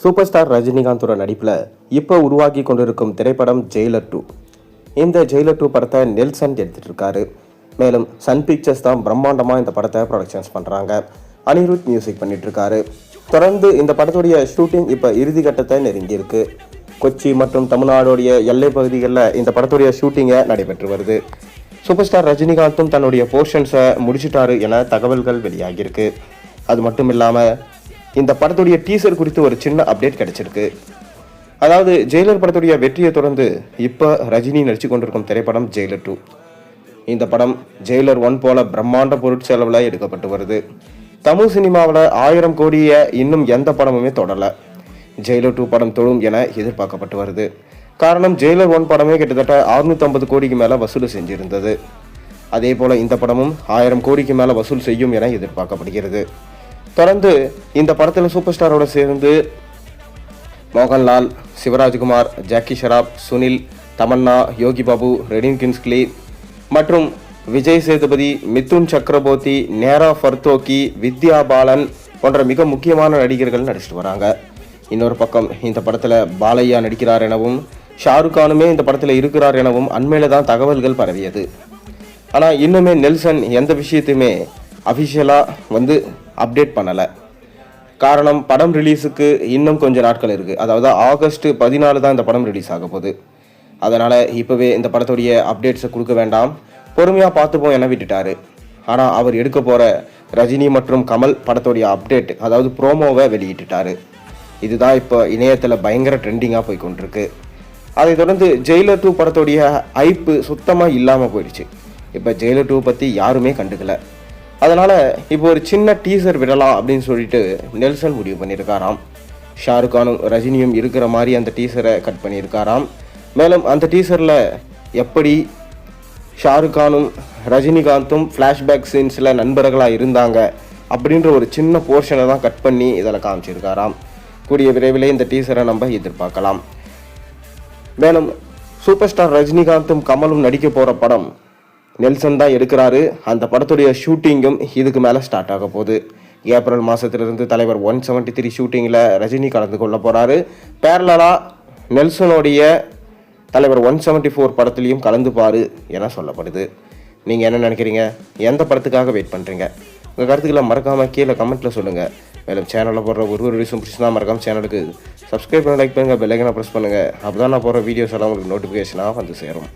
Super star ரஜினிகாந்தோட நடிப்பில் இப்போ உருவாக்கி கொண்டிருக்கும் திரைப்படம் ஜெயிலர் 2. இந்த ஜெயிலர் 2 படத்தை நெல்சன் எடுத்துகிட்டு இருக்காரு. மேலும் சன் பிக்சர்ஸ் தான் பிரம்மாண்டமாக இந்த படத்தை ப்ரொடக்ஷன்ஸ் பண்ணுறாங்க. அனிருத் மியூசிக் பண்ணிட்டு இருக்காரு. தொடர்ந்து இந்த படத்துடைய ஷூட்டிங் இப்போ இறுதி கட்டத்தை நெருங்கியிருக்கு. கொச்சி மற்றும் தமிழ்நாடுடைய எல்லை பகுதிகளில் இந்த படத்துடைய ஷூட்டிங்கை நடைபெற்று வருது. சூப்பர் ஸ்டார் ரஜினிகாந்தும் தன்னுடைய போர்ஷன்ஸை முடிச்சிட்டாரு என தகவல்கள் வெளியாகியிருக்கு. அது மட்டும் இல்லாமல் இந்த படத்துடைய டீசர் குறித்து ஒரு சின்ன அப்டேட் கிடைச்சிருக்கு. அதாவது ஜெயிலர் படத்துடைய வெற்றியை தொடர்ந்து இப்போ ரஜினி நடிச்சு கொண்டிருக்கும் திரைப்படம் ஜெயிலர் 2. இந்த படம் ஜெயிலர் 1 போல பிரம்மாண்ட பொருட்செலவில் எடுக்கப்பட்டு வருது. தமிழ் சினிமாவில் 1000 கோடியை இன்னும் எந்த படமுமே தொடரலை. ஜெயிலர் 2 படம் தொடும் என எதிர்பார்க்கப்பட்டு வருது. காரணம், ஜெயிலர் 1 படமே கிட்டத்தட்ட 650 கோடிக்கு மேலே வசூல் செஞ்சிருந்தது. அதே போல் இந்த படமும் 1000 கோடிக்கு மேலே வசூல் செய்யும் என எதிர்பார்க்கப்படுகிறது. தொடர்ந்து இந்த படத்தில் சூப்பர் ஸ்டாரோட சேர்ந்து மோகன்லால், சிவராஜ்குமார், ஜாக்கி ஷராப், சுனில், தமன்னா, யோகி பாபு, ரெடின் கின்ஸ்லி மற்றும் விஜய் சேதுபதி, மிதுன் சக்கரபோர்த்தி, நேரா ஃபர்தோக்கி, வித்யா பாலன் போன்ற மிக முக்கியமான நடிகர்கள் நடிச்சிட்டு வராங்க. இன்னொரு பக்கம் இந்த படத்தில் பாலையா நடிக்கிறார் எனவும் ஷாருக் கானுமே இந்த படத்தில் இருக்கிறார் எனவும் அண்மையில் தான் தகவல்கள் பரவியது. ஆனால் இன்னுமே நெல்சன் எந்த விஷயத்தையுமே அஃபிஷியலாக அப்டேட் பண்ணலை. காரணம், படம் ரிலீஸுக்கு இன்னும் கொஞ்சம் நாட்கள் இருக்குது. அதாவது ஆகஸ்ட் 14 தான் இந்த படம் ரிலீஸ் ஆக போகுது. அதனால் இப்போவே இந்த படத்துடைய அப்டேட்ஸை கொடுக்க வேண்டாம், பொறுமையாக பார்த்துப்போம் என விட்டுட்டாரு. ஆனால் அவர் எடுக்க போகிற ரஜினி மற்றும் கமல் படத்துடைய அப்டேட், அதாவது ப்ரோமோவை வெளியிட்டுட்டாரு. இதுதான் இப்போ இணையத்தில் பயங்கர ட்ரெண்டிங்காக போய் கொண்டிருக்கு. அதை தொடர்ந்து ஜெயிலர் 2 படத்துடைய ஐப்பு சுத்தமாக இல்லாமல் போயிடுச்சு. இப்போ ஜெயிலர் 2 பற்றி யாருமே கண்டுக்கல. அதனால் இப்போ ஒரு சின்ன டீசர் விடலாம் அப்படின்னு சொல்லிட்டு நெல்சன் முடிவு பண்ணியிருக்காராம். ஷாருக் கானும் ரஜினியும் இருக்கிற மாதிரி அந்த டீசரை கட் பண்ணியிருக்காராம். மேலும் அந்த டீசரில் எப்படி ஷாருக் கானும் ரஜினிகாந்தும் ஃப்ளாஷ்பேக் சீன்ஸில் நண்பர்களாக இருந்தாங்க அப்படின்ற ஒரு சின்ன போர்ஷனை தான் கட் பண்ணி இதில் காமிச்சிருக்காராம். கூடிய விரைவில் இந்த டீசரை நம்ம எதிர்பார்க்கலாம். மேலும் சூப்பர் ஸ்டார் ரஜினிகாந்தும் கமலும் நடிக்க போகிற படம் நெல்சன் தான் எடுக்கிறாரு. அந்த படத்துடைய ஷூட்டிங்கும் இதுக்கு மேலே ஸ்டார்ட் ஆக போகுது. ஏப்ரல் மாதத்திலிருந்து தலைவர் 173 ஷூட்டிங்கில் ரஜினி கலந்து கொள்ள போகிறாரு. பேரலாக நெல்சனுடைய தலைவர் 174 படத்துலையும் கலந்துப்பாரு என சொல்லப்படுது. நீங்கள் என்ன நினைக்கிறீங்க? எந்த படத்துக்காக வெயிட் பண்ணுறீங்க? உங்கள் கருத்துக்களை மறக்காமல் கீழே கமெண்ட்டில் சொல்லுங்கள். மேலும் சேனலில் போடுற ஒரு வீடியோஸும் பிடிச்சினா மறக்காமல் சேனலுக்கு சப்ஸ்கிரைப் பண்ணி லைக் பண்ணுங்கள், பெல் ஐக்கானை ப்ரெஸ் பண்ணுங்கள். அப்போ தான் நான் போடுற வீடியோஸ் எல்லாம் உங்களுக்கு நோட்டிஃபிகேஷனாக வந்து சேரும்.